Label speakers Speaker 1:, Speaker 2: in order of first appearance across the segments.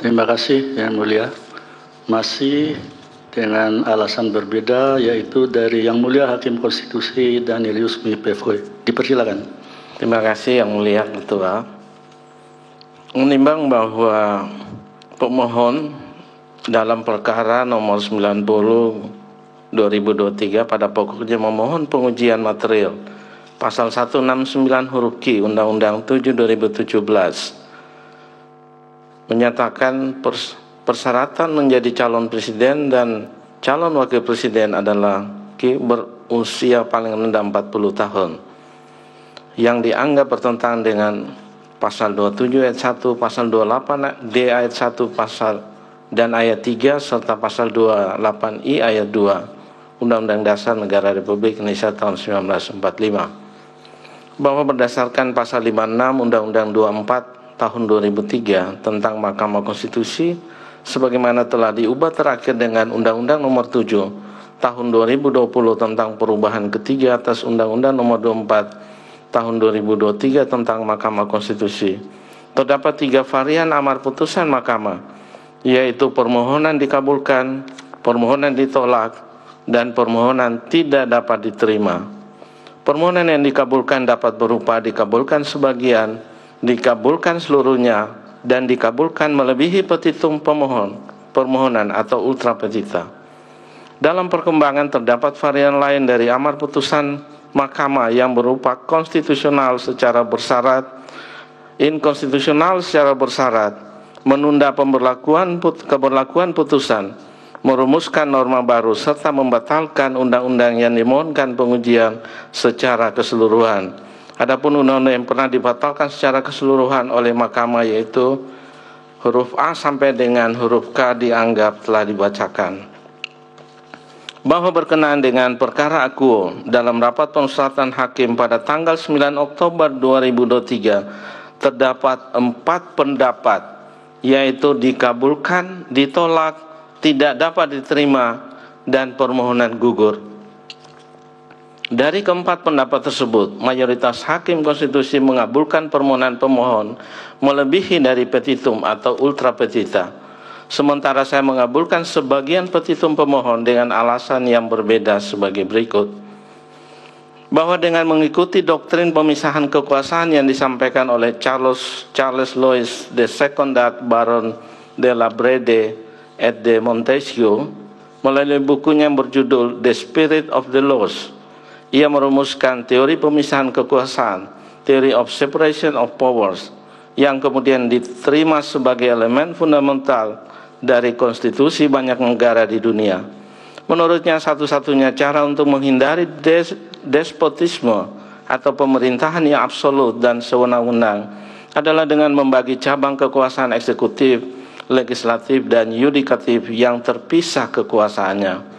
Speaker 1: Terima kasih Yang Mulia. Masih dengan alasan berbeda, yaitu dari Yang Mulia Hakim Konstitusi Danielius Mipefoi. Dipersilakan.
Speaker 2: Terima kasih Yang Mulia Ketua. Menimbang bahwa pemohon dalam perkara nomor 90/2023 pada pokoknya memohon pengujian material pasal 169 huruf Q Undang-Undang 7 2017 menyatakan persyaratan menjadi calon presiden dan calon wakil presiden adalah Q berusia paling rendah 40 tahun yang dianggap bertentangan dengan pasal 27 ayat 1, pasal 28 D ayat 1 pasal dan ayat 3 serta pasal 28I ayat 2 Undang-Undang Dasar Negara Republik Indonesia tahun 1945, bahwa berdasarkan pasal 56 Undang-Undang 24 tahun 2003 tentang Mahkamah Konstitusi sebagaimana telah diubah terakhir dengan Undang-Undang nomor 7 tahun 2020 tentang perubahan ketiga atas Undang-Undang nomor 24 tahun 2023 tentang Mahkamah Konstitusi. Terdapat 3 varian amar putusan Mahkamah, yaitu permohonan dikabulkan, permohonan ditolak, dan permohonan tidak dapat diterima. Permohonan yang dikabulkan dapat berupa dikabulkan sebagian, dikabulkan seluruhnya, dan dikabulkan melebihi petitum permohonan atau ultra petita. Dalam perkembangan terdapat varian lain dari amar putusan Mahkamah yang berupa konstitusional secara bersyarat, inkonstitusional secara bersyarat, menunda keberlakuan putusan, merumuskan norma baru, serta membatalkan undang-undang yang dimohonkan pengujian secara keseluruhan. Adapun undang-undang yang pernah dibatalkan secara keseluruhan oleh Mahkamah yaitu huruf A sampai dengan huruf K dianggap telah dibacakan. Bahwa berkenaan dengan perkara akuo dalam rapat pemusyawaratan hakim pada tanggal 9 Oktober 2023 terdapat 4 pendapat, yaitu dikabulkan, ditolak, tidak dapat diterima, dan permohonan gugur. Dari keempat pendapat tersebut, mayoritas hakim konstitusi mengabulkan permohonan pemohon melebihi dari petitum atau ultra petita. Sementara saya mengabulkan sebagian petitum pemohon dengan alasan yang berbeda sebagai berikut. Bahwa dengan mengikuti doktrin pemisahan kekuasaan yang disampaikan oleh Charles Louis de Secondat Baron de la Brede et de Montesquieu melalui bukunya yang berjudul The Spirit of the Laws, ia merumuskan teori pemisahan kekuasaan, Theory of Separation of Powers, yang kemudian diterima sebagai elemen fundamental dari konstitusi banyak negara di dunia. Menurutnya satu-satunya cara untuk menghindari despotisme atau pemerintahan yang absolut dan sewenang-wenang adalah dengan membagi cabang kekuasaan eksekutif, legislatif, dan yudikatif yang terpisah kekuasaannya.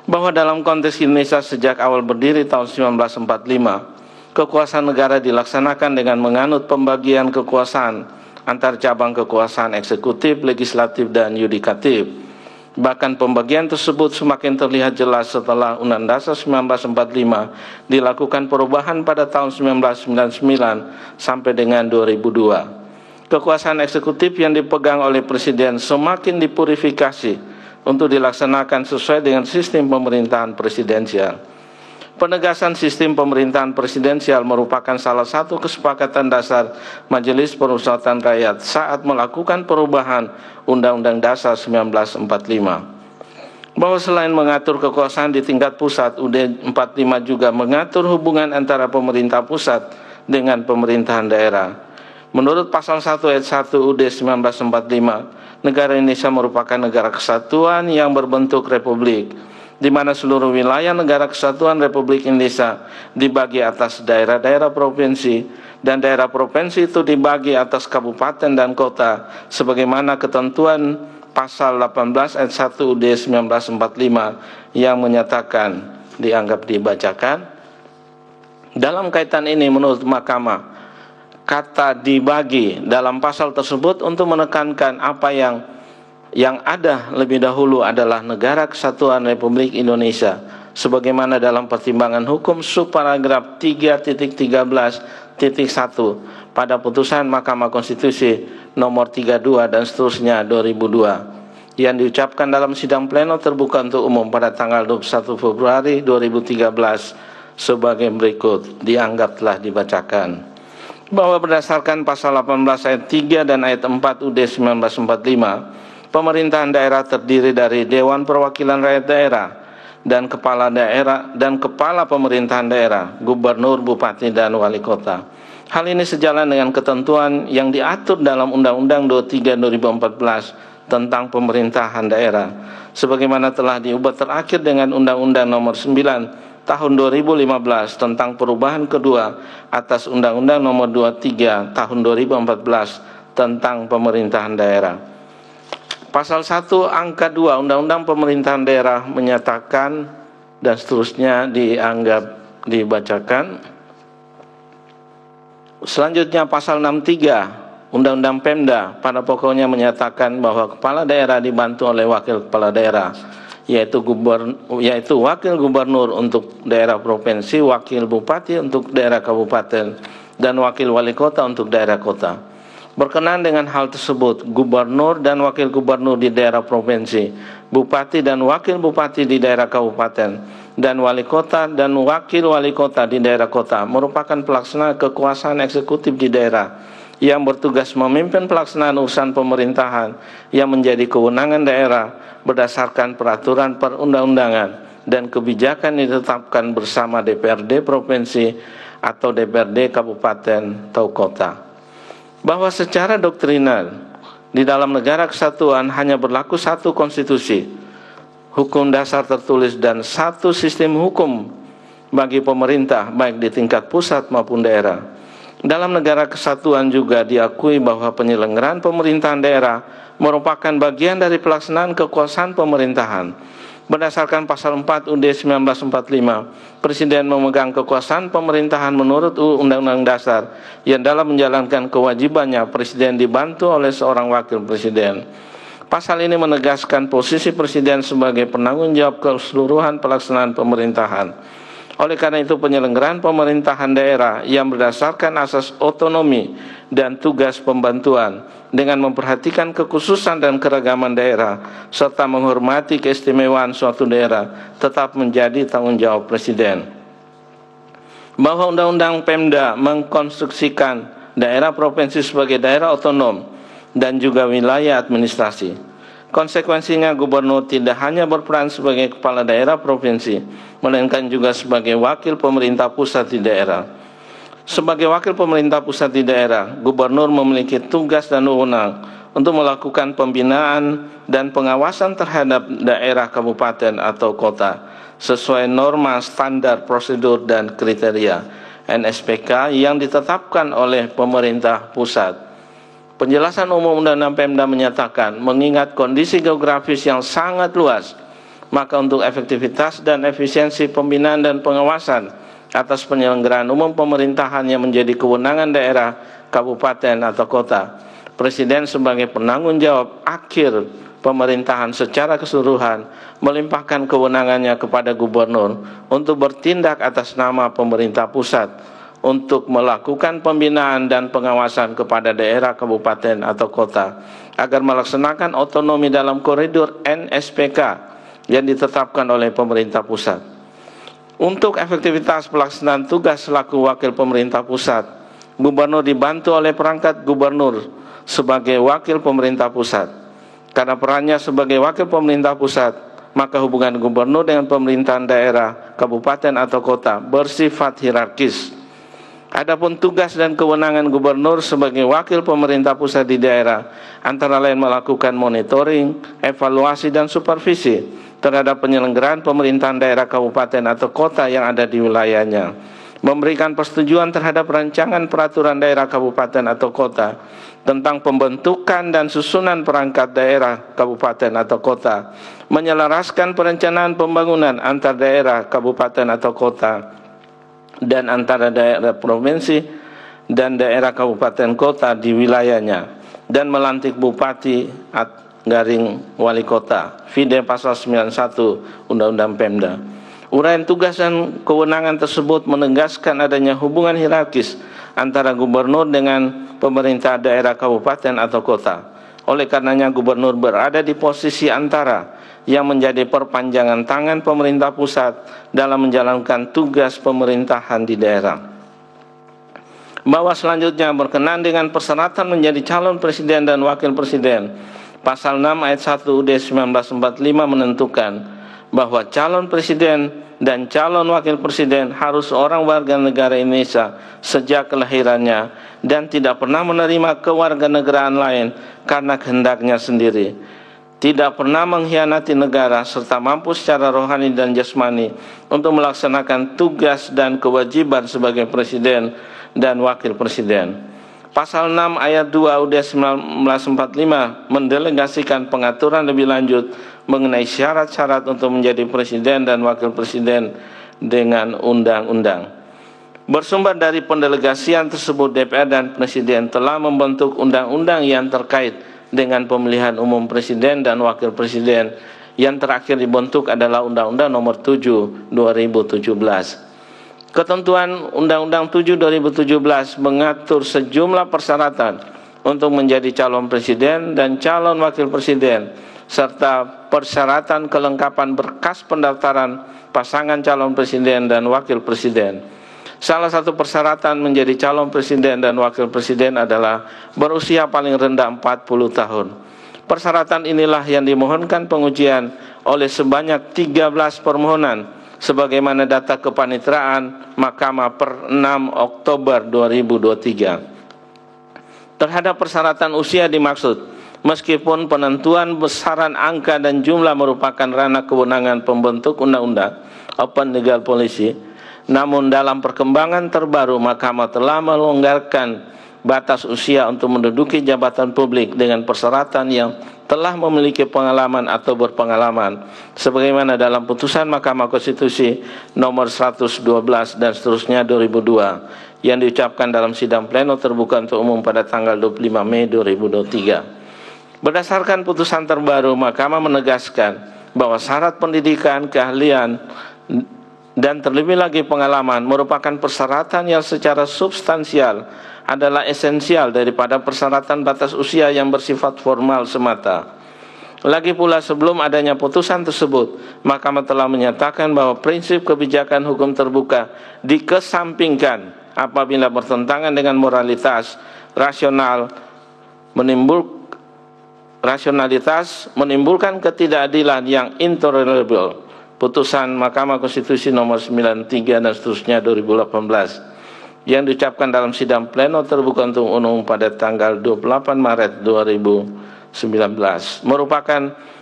Speaker 2: Bahwa dalam konteks Indonesia sejak awal berdiri tahun 1945, kekuasaan negara dilaksanakan dengan menganut pembagian kekuasaan antar cabang kekuasaan eksekutif, legislatif, dan yudikatif. Bahkan pembagian tersebut semakin terlihat jelas setelah Undang-Undang Dasar 1945 dilakukan perubahan pada tahun 1999 sampai dengan 2002. Kekuasaan eksekutif yang dipegang oleh Presiden semakin dipurifikasi untuk dilaksanakan sesuai dengan sistem pemerintahan presidensial. Penegasan sistem pemerintahan presidensial merupakan salah satu kesepakatan dasar Majelis Permusyawaratan Rakyat saat melakukan perubahan Undang-Undang Dasar 1945. Bahwa selain mengatur kekuasaan di tingkat pusat, UUD 45 juga mengatur hubungan antara pemerintah pusat dengan pemerintahan daerah. Menurut pasal 1 ayat 1 UUD 1945, negara Indonesia merupakan negara kesatuan yang berbentuk republik, di mana seluruh wilayah negara kesatuan Republik Indonesia dibagi atas daerah-daerah provinsi, dan daerah provinsi itu dibagi atas kabupaten dan kota, sebagaimana ketentuan pasal 18 ayat 1 UUD 1945 yang menyatakan, dianggap dibacakan. Dalam kaitan ini menurut Mahkamah, kata dibagi dalam pasal tersebut untuk menekankan apa yang ada lebih dahulu adalah Negara Kesatuan Republik Indonesia, sebagaimana dalam pertimbangan hukum subparagraf 3.13.1 pada putusan Mahkamah Konstitusi nomor 32 dan seterusnya 2002 yang diucapkan dalam sidang pleno terbuka untuk umum pada tanggal 21 Februari 2013 sebagai berikut. Dianggap telah dibacakan. Bahwa berdasarkan pasal 18 ayat 3 dan ayat 4 UUD 1945, pemerintahan daerah terdiri dari Dewan Perwakilan Rakyat Daerah dan kepala daerah dan kepala pemerintahan daerah, gubernur, bupati, dan wali kota. Hal ini sejalan dengan ketentuan yang diatur dalam Undang-Undang 23 2014 tentang pemerintahan daerah, sebagaimana telah diubah terakhir dengan Undang-Undang Nomor 9 Tahun 2015 tentang perubahan kedua atas Undang-Undang Nomor 23 Tahun 2014 tentang pemerintahan daerah. Pasal 1 angka 2 Undang-Undang Pemerintahan Daerah menyatakan dan seterusnya dianggap dibacakan. Selanjutnya pasal 63 Undang-Undang Pemda pada pokoknya menyatakan bahwa kepala daerah dibantu oleh wakil kepala daerah, yaitu wakil gubernur untuk daerah provinsi, wakil bupati untuk daerah kabupaten, dan wakil wali kota untuk daerah kota. Berkenaan dengan hal tersebut, gubernur dan wakil gubernur di daerah provinsi, bupati dan wakil bupati di daerah kabupaten, dan wali kota dan wakil wali kota di daerah kota merupakan pelaksana kekuasaan eksekutif di daerah yang bertugas memimpin pelaksanaan urusan pemerintahan yang menjadi kewenangan daerah berdasarkan peraturan perundang-undangan dan kebijakan yang ditetapkan bersama DPRD provinsi atau DPRD kabupaten atau kota. Bahwa secara doktrinal di dalam negara kesatuan hanya berlaku satu konstitusi, hukum dasar tertulis, dan satu sistem hukum bagi pemerintah baik di tingkat pusat maupun daerah. Dalam negara kesatuan juga diakui bahwa penyelenggaraan pemerintahan daerah merupakan bagian dari pelaksanaan kekuasaan pemerintahan. Berdasarkan pasal 4 UUD 1945, Presiden memegang kekuasaan pemerintahan menurut Undang-Undang Dasar yang dalam menjalankan kewajibannya Presiden dibantu oleh seorang wakil Presiden. Pasal ini menegaskan posisi Presiden sebagai penanggung jawab keseluruhan pelaksanaan pemerintahan. Oleh karena itu, penyelenggaraan pemerintahan daerah yang berdasarkan asas otonomi dan tugas pembantuan dengan memperhatikan kekhususan dan keragaman daerah serta menghormati keistimewaan suatu daerah tetap menjadi tanggung jawab Presiden. Bahwa Undang-Undang Pemda mengkonstruksikan daerah provinsi sebagai daerah otonom dan juga wilayah administrasi. Konsekuensinya gubernur tidak hanya berperan sebagai kepala daerah provinsi, melainkan juga sebagai wakil pemerintah pusat di daerah. Sebagai wakil pemerintah pusat di daerah, gubernur memiliki tugas dan wewenang untuk melakukan pembinaan dan pengawasan terhadap daerah kabupaten atau kota sesuai norma, standar, prosedur, dan kriteria NSPK yang ditetapkan oleh pemerintah pusat. Penjelasan umum Undang-Undang Pemda menyatakan, mengingat kondisi geografis yang sangat luas, maka untuk efektivitas dan efisiensi pembinaan dan pengawasan atas penyelenggaraan umum pemerintahan yang menjadi kewenangan daerah, kabupaten, atau kota, Presiden sebagai penanggung jawab akhir pemerintahan secara keseluruhan melimpahkan kewenangannya kepada gubernur untuk bertindak atas nama pemerintah pusat untuk melakukan pembinaan dan pengawasan kepada daerah, kabupaten, atau kota agar melaksanakan otonomi dalam koridor NSPK yang ditetapkan oleh pemerintah pusat. Untuk efektivitas pelaksanaan tugas selaku wakil pemerintah pusat, gubernur dibantu oleh perangkat gubernur sebagai wakil pemerintah pusat. Karena perannya sebagai wakil pemerintah pusat, maka hubungan gubernur dengan pemerintahan daerah, kabupaten, atau kota bersifat hierarkis. Adapun tugas dan kewenangan gubernur sebagai wakil pemerintah pusat di daerah antara lain melakukan monitoring, evaluasi, dan supervisi terhadap penyelenggaraan pemerintahan daerah, kabupaten, atau kota yang ada di wilayahnya, memberikan persetujuan terhadap rancangan peraturan daerah, kabupaten, atau kota tentang pembentukan dan susunan perangkat daerah, kabupaten, atau kota, menyelaraskan perencanaan pembangunan antar daerah, kabupaten, atau kota dan antara daerah provinsi dan daerah kabupaten kota di wilayahnya, dan melantik bupati garing wali kota. Vide pasal 91 Undang-Undang Pemda. Uraian tugas dan kewenangan tersebut menegaskan adanya hubungan hierarkis antara gubernur dengan pemerintah daerah kabupaten atau kota. Oleh karenanya gubernur berada di posisi antara yang menjadi perpanjangan tangan pemerintah pusat dalam menjalankan tugas pemerintahan di daerah. Bahwa selanjutnya berkenaan dengan persyaratan menjadi calon presiden dan wakil presiden, Pasal 6 ayat 1 UUD 1945 menentukan bahwa calon presiden dan calon wakil presiden harus orang warga negara Indonesia sejak kelahirannya dan tidak pernah menerima kewarganegaraan lain karena kehendaknya sendiri, tidak pernah mengkhianati negara, serta mampu secara rohani dan jasmani untuk melaksanakan tugas dan kewajiban sebagai presiden dan wakil presiden. Pasal 6 ayat 2 UUD 1945 mendelegasikan pengaturan lebih lanjut mengenai syarat-syarat untuk menjadi presiden dan wakil presiden dengan undang-undang. Bersumber dari pendelegasian tersebut, DPR dan Presiden telah membentuk undang-undang yang terkait dengan pemilihan umum presiden dan wakil presiden. Yang terakhir dibentuk adalah Undang-Undang Nomor 7 2017. Ketentuan Undang-Undang 7 2017 mengatur sejumlah persyaratan untuk menjadi calon presiden dan calon wakil presiden, serta persyaratan kelengkapan berkas pendaftaran pasangan calon presiden dan wakil presiden. Salah satu persyaratan menjadi calon presiden dan wakil presiden adalah berusia paling rendah 40 tahun. Persyaratan inilah yang dimohonkan pengujian oleh sebanyak 13 permohonan sebagaimana data kepaniteraan Mahkamah per 6 Oktober 2023. Terhadap persyaratan usia dimaksud, meskipun penentuan besaran angka dan jumlah merupakan ranah kewenangan pembentuk undang-undang open legal policy, namun dalam perkembangan terbaru Mahkamah telah melonggarkan batas usia untuk menduduki jabatan publik dengan persyaratan yang telah memiliki pengalaman atau berpengalaman, sebagaimana dalam putusan Mahkamah Konstitusi nomor 112 dan seterusnya 2002 yang diucapkan dalam sidang pleno terbuka untuk umum pada tanggal 25 Mei 2023. Berdasarkan putusan terbaru, Mahkamah menegaskan bahwa syarat pendidikan, keahlian, dan terlebih lagi pengalaman merupakan persyaratan yang secara substansial adalah esensial daripada persyaratan batas usia yang bersifat formal semata. Lagi pula sebelum adanya putusan tersebut, Mahkamah telah menyatakan bahwa prinsip kebijakan hukum terbuka dikesampingkan apabila bertentangan dengan moralitas, rasionalitas menimbulkan ketidakadilan yang intolerable. Putusan Mahkamah Konstitusi nomor 93 dan seterusnya 2018 yang diucapkan dalam sidang pleno terbuka untuk umum pada tanggal 28 Maret 2019 merupakan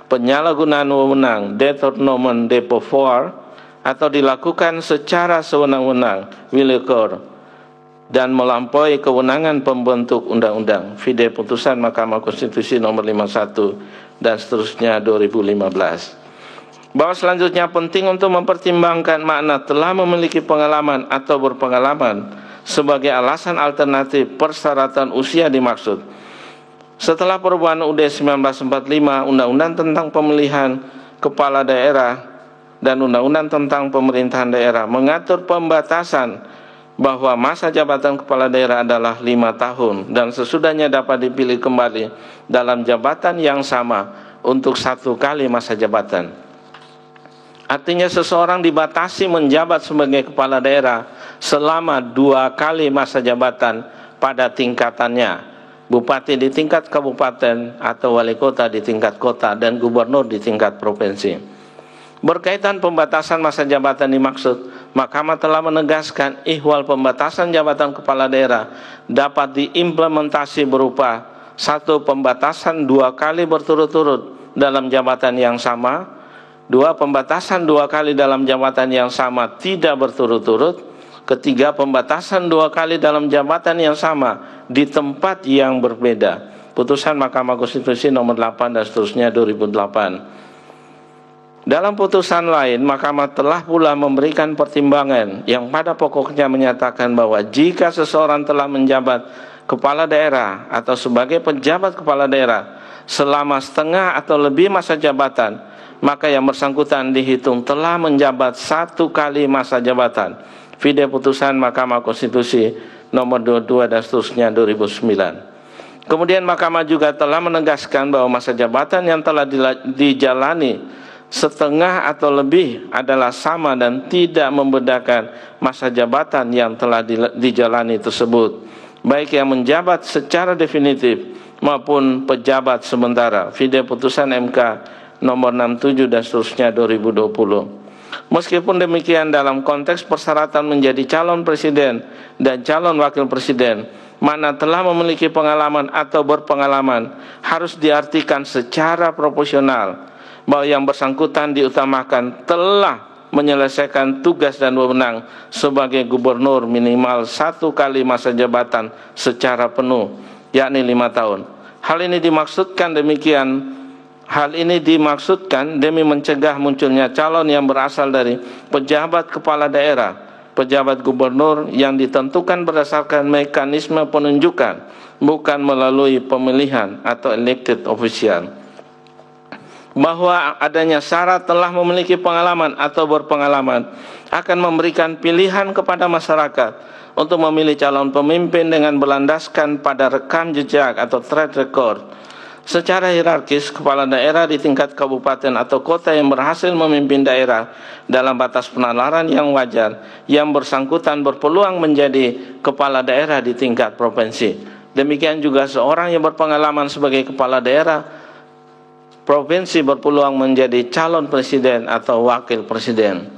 Speaker 2: penyalahgunaan wewenang detot nomen depo for atau dilakukan secara sewenang-wenang willekeur dan melampaui kewenangan pembentuk undang-undang. Vide putusan Mahkamah Konstitusi nomor 51 dan seterusnya 2015. Bahwa selanjutnya penting untuk mempertimbangkan makna telah memiliki pengalaman atau berpengalaman sebagai alasan alternatif persyaratan usia dimaksud. Setelah perubahan UUD 1945, Undang-Undang tentang Pemilihan Kepala Daerah dan Undang-Undang tentang Pemerintahan Daerah mengatur pembatasan bahwa masa jabatan kepala daerah adalah 5 tahun dan sesudahnya dapat dipilih kembali dalam jabatan yang sama untuk 1 kali masa jabatan. Artinya seseorang dibatasi menjabat sebagai kepala daerah selama 2 kali masa jabatan pada tingkatannya, bupati di tingkat kabupaten atau wali kota di tingkat kota dan gubernur di tingkat provinsi. Berkaitan pembatasan masa jabatan dimaksud, Mahkamah telah menegaskan ihwal pembatasan jabatan kepala daerah dapat diimplementasi berupa 1. Pembatasan 2 kali berturut-turut dalam jabatan yang sama. 2. Pembatasan 2 kali dalam jabatan yang sama tidak berturut-turut. Ketiga, pembatasan 2 kali dalam jabatan yang sama di tempat yang berbeda. Putusan Mahkamah Konstitusi nomor 8 dan seterusnya 2008. Dalam putusan lain, Mahkamah telah pula memberikan pertimbangan yang pada pokoknya menyatakan bahwa jika seseorang telah menjabat kepala daerah atau sebagai pejabat kepala daerah selama setengah atau lebih masa jabatan, maka yang bersangkutan dihitung telah menjabat 1 kali masa jabatan. Vide putusan Mahkamah Konstitusi nomor 22 dan seterusnya 2009. Kemudian Mahkamah juga telah menegaskan bahwa masa jabatan yang telah dijalani setengah atau lebih adalah sama dan tidak membedakan masa jabatan yang telah dijalani tersebut, baik yang menjabat secara definitif maupun pejabat sementara. Video putusan MK nomor 67 dan seterusnya 2020. Meskipun demikian, dalam konteks persyaratan menjadi calon presiden dan calon wakil presiden, mana telah memiliki pengalaman atau berpengalaman harus diartikan secara proporsional bahwa yang bersangkutan diutamakan telah menyelesaikan tugas dan wewenang sebagai gubernur minimal 1 kali masa jabatan secara penuh, yakni 5 tahun. Hal ini dimaksudkan demi mencegah munculnya calon yang berasal dari pejabat kepala daerah, pejabat gubernur yang ditentukan berdasarkan mekanisme penunjukan, bukan melalui pemilihan atau elected official. Bahwa adanya syarat telah memiliki pengalaman atau berpengalaman akan memberikan pilihan kepada masyarakat untuk memilih calon pemimpin dengan berlandaskan pada rekam jejak atau track record. Secara hierarkis, kepala daerah di tingkat kabupaten atau kota yang berhasil memimpin daerah dalam batas penalaran yang wajar, yang bersangkutan berpeluang menjadi kepala daerah di tingkat provinsi. Demikian juga seorang yang berpengalaman sebagai kepala daerah provinsi berpeluang menjadi calon presiden atau wakil presiden.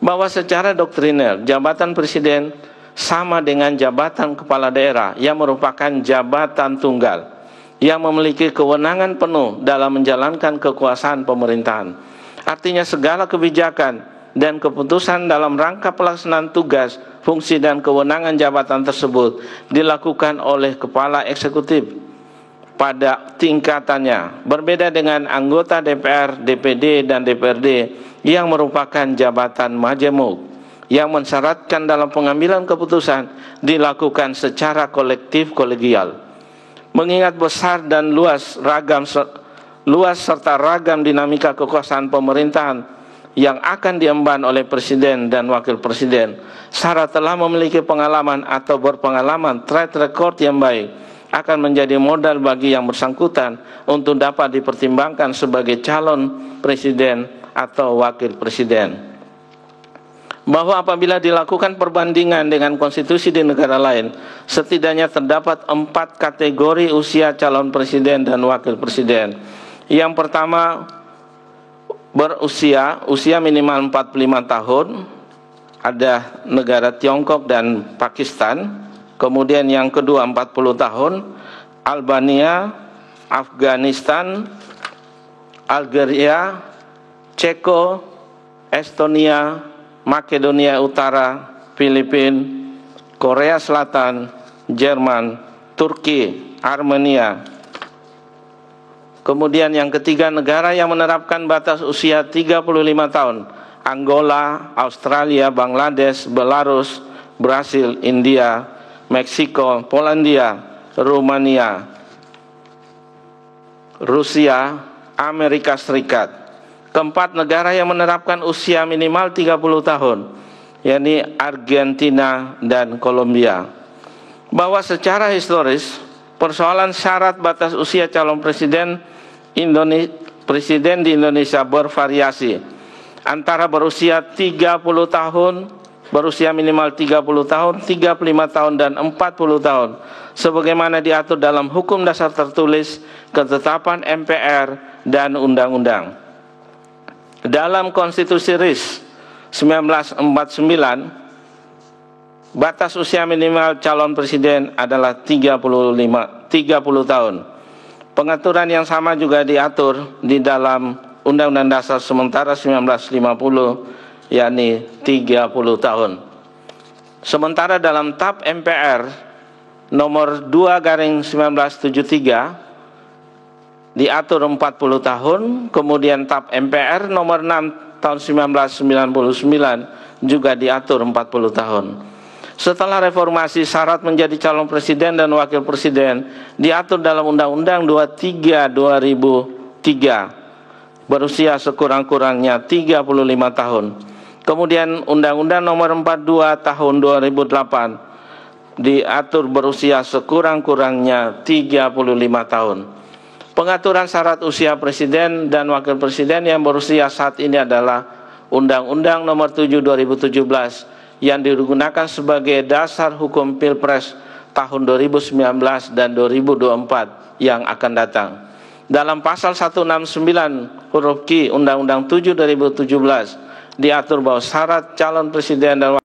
Speaker 2: Bahwa secara doktriner jabatan presiden sama dengan jabatan kepala daerah yang merupakan jabatan tunggal yang memiliki kewenangan penuh dalam menjalankan kekuasaan pemerintahan. Artinya segala kebijakan dan keputusan dalam rangka pelaksanaan tugas, fungsi dan kewenangan jabatan tersebut dilakukan oleh kepala eksekutif pada tingkatannya, berbeda dengan anggota DPR, DPD, dan DPRD yang merupakan jabatan majemuk yang mensyaratkan dalam pengambilan keputusan dilakukan secara kolektif kolegial. Mengingat besar dan luas serta ragam dinamika kekuasaan pemerintahan yang akan diemban oleh presiden dan wakil presiden, syarat telah memiliki pengalaman atau berpengalaman track record yang baik akan menjadi modal bagi yang bersangkutan untuk dapat dipertimbangkan sebagai calon presiden atau wakil presiden. Bahwa apabila dilakukan perbandingan dengan konstitusi di negara lain, setidaknya terdapat 4 kategori usia calon presiden dan wakil presiden. Yang pertama, usia minimal 45 tahun, ada negara Tiongkok dan Pakistan. Kemudian yang kedua 40 tahun, Albania, Afghanistan, Algeria, Ceko, Estonia, Makedonia Utara, Filipina, Korea Selatan, Jerman, Turki, Armenia. Kemudian yang ketiga, negara yang menerapkan batas usia 35 tahun, Angola, Australia, Bangladesh, Belarus, Brasil, India, Meksiko, Polandia, Rumania, Rusia, Amerika Serikat. Keempat, negara yang menerapkan usia minimal 30 tahun, yakni Argentina dan Kolombia. Bahwa secara historis, persoalan syarat batas usia calon presiden di Indonesia bervariasi antara berusia 30 tahun, berusia minimal 30 tahun, 35 tahun, dan 40 tahun, sebagaimana diatur dalam hukum dasar tertulis, ketetapan MPR, dan undang-undang. Dalam Konstitusi RIS 1949, batas usia minimal calon presiden adalah 30 tahun. Pengaturan yang sama juga diatur di dalam Undang-Undang Dasar Sementara 1950, yakni 30 tahun. Sementara dalam TAP MPR nomor 2/1973 diatur 40 tahun, kemudian TAP MPR nomor 6 tahun 1999 juga diatur 40 tahun. Setelah reformasi, syarat menjadi calon presiden dan wakil presiden diatur dalam Undang-Undang 23 2003 berusia sekurang-kurangnya 35 tahun. Kemudian Undang-Undang nomor 42 tahun 2008 diatur berusia sekurang-kurangnya 35 tahun. Pengaturan syarat usia presiden dan wakil presiden yang berusia saat ini adalah Undang-Undang Nomor 7 2017 yang digunakan sebagai dasar hukum Pilpres tahun 2019 dan 2024 yang akan datang. Dalam pasal 169 huruf Q Undang-Undang 7 2017 diatur bahwa syarat calon presiden dan